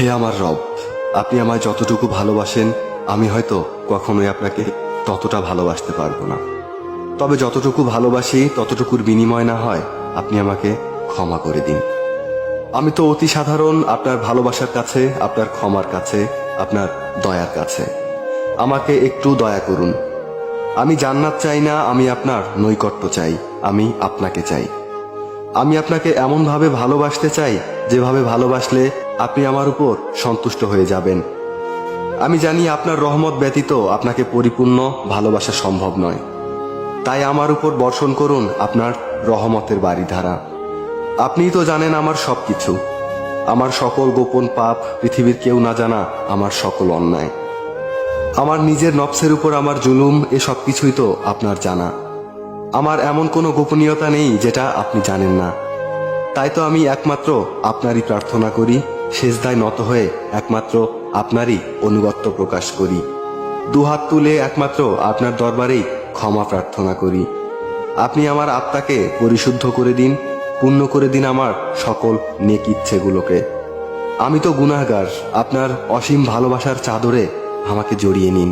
হে আমার রব, আপনি আমায় যতটুকু ভালোবাসেন আমি হয়তো কখনোই আপনাকে ততটা ভালোবাসতে পারবো না। তবে যতটুকু ভালোবাসি ততটুকুর বিনিময় না হয় আপনি আমাকে ক্ষমা করে দিন। আমি তো অতি সাধারণ আপনার ভালোবাসার কাছে, আপনার ক্ষমার কাছে, আপনার দয়ার কাছে। আমাকে একটু দয়া করুন। আমি জান্নাত চাই না, আমি আপনার নৈকট্য চাই, আমি আপনাকে চাই। আমি আপনাকে এমনভাবে ভালোবাসতে চাই যেভাবে ভালোবাসলে আপনি আমার উপর সন্তুষ্ট হয়ে যাবেন। আমি জানি আপনার রহমত ব্যতীত আপনাকে পরিপূর্ণ ভালোবাসা সম্ভব নয়। তাই আমার উপর বর্ষণ করুন আপনার রহমতের বারিধারা। আপনিই তো জানেন আমার সবকিছু, আমার সকল গোপন পাপ, পৃথিবীর কেউ না জানা আমার সকল অন্যায়, আমার নিজের নফসের উপর আমার জুলুম, এ সব কিছুই তো আপনার জানা। আমার এমন কোনো গোপনীয়তা নেই যেটা আপনি জানেন না। তাই তো আমি একমাত্র আপনারই প্রার্থনা করি, সেজদায় নত হয়ে একমাত্র আপনারই অনুগত্য প্রকাশ করি, দুহাত তুলে একমাত্র আপনার দরবারেই ক্ষমা প্রার্থনা করি। আপনি আমার আত্মাকে পরিশুদ্ধ করে দিন, পূর্ণ করে দিন আমার সকল নেক ইচ্ছেগুলোকে। আমি তো গুনাহগার, আপনার অসীম ভালোবাসার চাদরে আমাকে জড়িয়ে নিন।